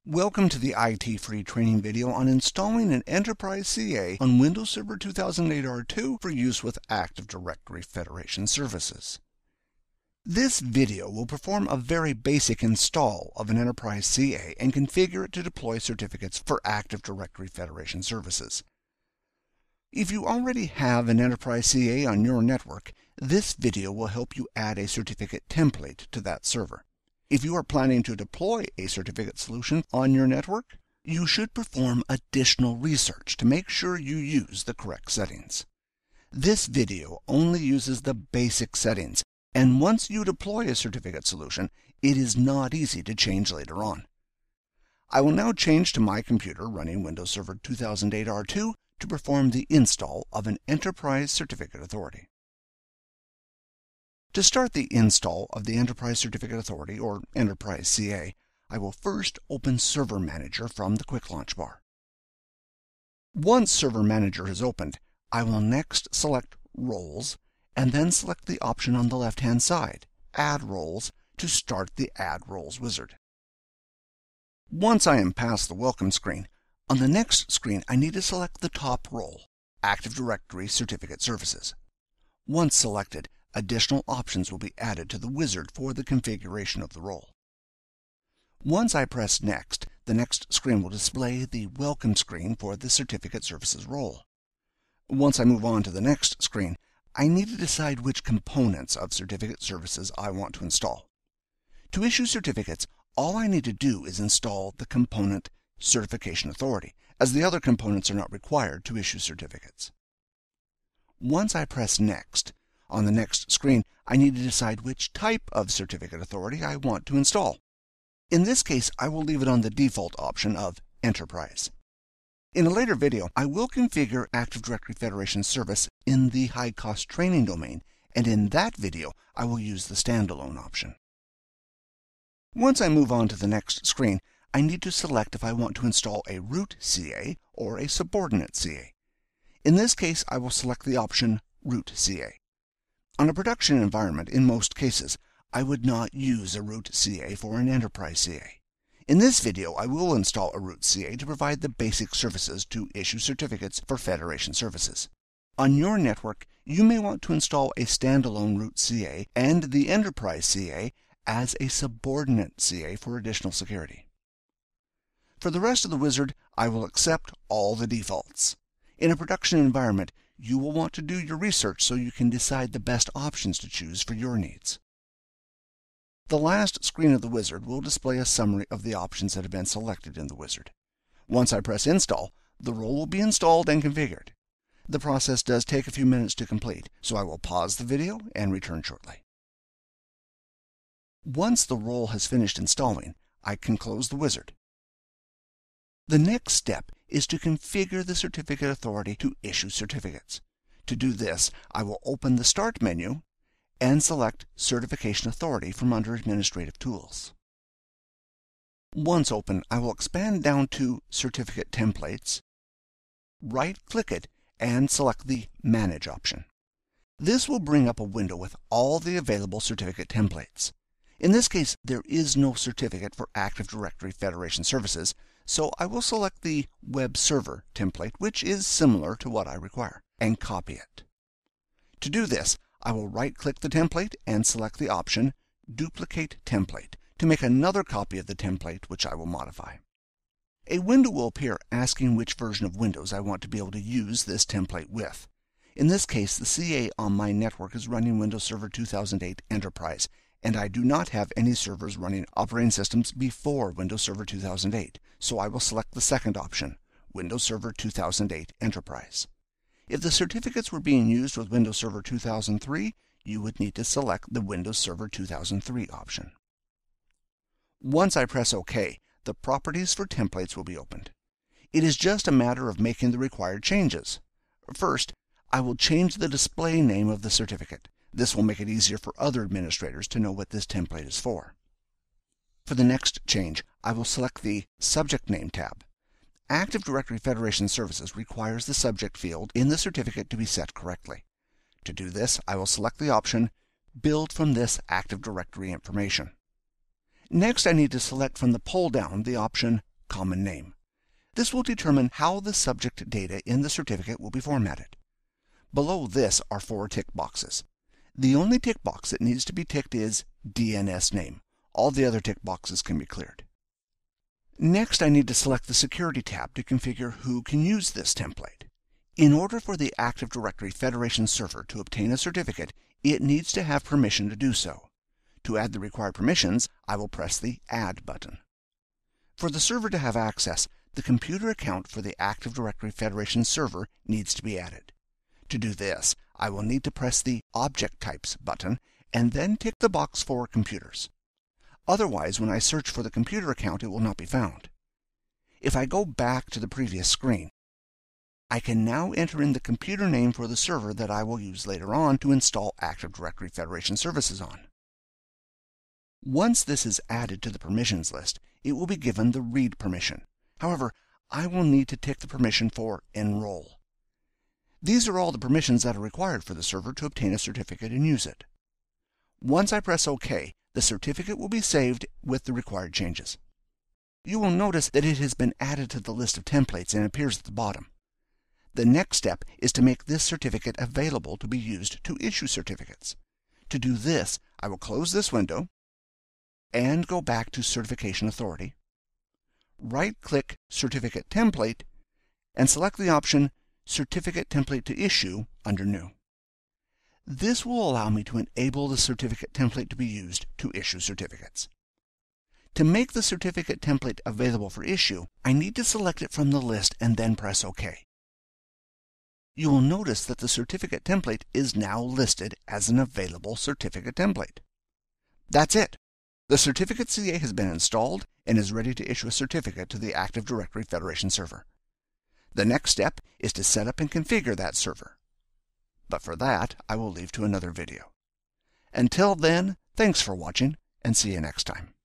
Welcome to the IT-Free-Training video on installing an Enterprise CA on Windows Server 2008 R2 for use with Active Directory Federation services. This video will perform a very basic install of an Enterprise CA and configure it to deploy certificates for Active Directory Federation services. If you already have an Enterprise CA on your network, this video will help you add a certificate template to that server. If you are planning to deploy a certificate solution on your network, you should perform additional research to make sure you use the correct settings. This video only uses the basic settings, and once you deploy a certificate solution, it is not easy to change later on. I will now change to my computer running Windows Server 2008 R2 to perform the install of an Enterprise Certificate Authority. To start the install of the Enterprise Certificate Authority, or Enterprise CA, I will first open Server Manager from the Quick Launch bar. Once Server Manager is opened, I will next select Roles, and then select the option on the left-hand side, Add Roles, to start the Add Roles wizard. Once I am past the Welcome screen, on the next screen I need to select the top role, Active Directory Certificate Services. Once selected, additional options will be added to the wizard for the configuration of the role. Once I press Next, the next screen will display the Welcome screen for the Certificate Services role. Once I move on to the next screen, I need to decide which components of Certificate Services I want to install. To issue certificates, all I need to do is install the component Certification Authority, as the other components are not required to issue certificates. Once I press Next, on the next screen, I need to decide which type of certificate authority I want to install. In this case, I will leave it on the default option of Enterprise. In a later video, I will configure Active Directory Federation service in the high-cost training domain, and in that video, I will use the standalone option. Once I move on to the next screen, I need to select if I want to install a root CA or a subordinate CA. In this case, I will select the option root CA. On a production environment, in most cases, I would not use a root CA for an Enterprise CA. In this video, I will install a root CA to provide the basic services to issue certificates for Federation services. On your network, you may want to install a standalone root CA and the Enterprise CA as a subordinate CA for additional security. For the rest of the wizard, I will accept all the defaults. In a production environment, you will want to do your research so you can decide the best options to choose for your needs. The last screen of the wizard will display a summary of the options that have been selected in the wizard. Once I press Install, the role will be installed and configured. The process does take a few minutes to complete, so I will pause the video and return shortly. Once the role has finished installing, I can close the wizard. The next step is to configure the certificate authority to issue certificates. To do this, I will open the Start menu and select Certification Authority from under Administrative Tools. Once open, I will expand down to Certificate Templates, right-click it, and select the Manage option. This will bring up a window with all the available certificate templates. In this case, there is no certificate for Active Directory Federation services, so I will select the Web Server template, which is similar to what I require, and copy it. To do this, I will right-click the template and select the option Duplicate Template to make another copy of the template, which I will modify. A window will appear asking which version of Windows I want to be able to use this template with. In this case, the CA on my network is running Windows Server 2008 Enterprise, and I do not have any servers running operating systems before Windows Server 2008, so I will select the second option, Windows Server 2008 Enterprise. If the certificates were being used with Windows Server 2003, you would need to select the Windows Server 2003 option. Once I press OK, the Properties for Templates will be opened. It is just a matter of making the required changes. First, I will change the display name of the certificate. This will make it easier for other administrators to know what this template is for. For the next change, I will select the Subject Name tab. Active Directory Federation Services requires the subject field in the certificate to be set correctly. To do this, I will select the option Build from this Active Directory information. Next, I need to select from the pull-down the option common name. This will determine how the subject data in the certificate will be formatted. Below this are 4 tick boxes. The only tick box that needs to be ticked is DNS name. All the other tick boxes can be cleared. Next, I need to select the Security tab to configure who can use this template. In order for the Active Directory Federation server to obtain a certificate, it needs to have permission to do so. To add the required permissions, I will press the Add button. For the server to have access, the computer account for the Active Directory Federation server needs to be added. To do this, I will need to press the Object Types button and then tick the box for computers. Otherwise, when I search for the computer account, it will not be found. If I go back to the previous screen, I can now enter in the computer name for the server that I will use later on to install Active Directory Federation services on. Once this is added to the permissions list, it will be given the read permission. However, I will need to tick the permission for Enroll. These are all the permissions that are required for the server to obtain a certificate and use it. Once I press OK, the certificate will be saved with the required changes. You will notice that it has been added to the list of templates and appears at the bottom. The next step is to make this certificate available to be used to issue certificates. To do this, I will close this window and go back to Certification Authority, right-click Certificate Template, and select the option Certificate Template to Issue under New. This will allow me to enable the certificate template to be used to issue certificates. To make the certificate template available for issue, I need to select it from the list and then press OK. You will notice that the certificate template is now listed as an available certificate template. That's it. The Certificate CA has been installed and is ready to issue a certificate to the Active Directory Federation server. The next step is to set up and configure that server. But for that, I will leave to another video. Until then, thanks for watching, and see you next time.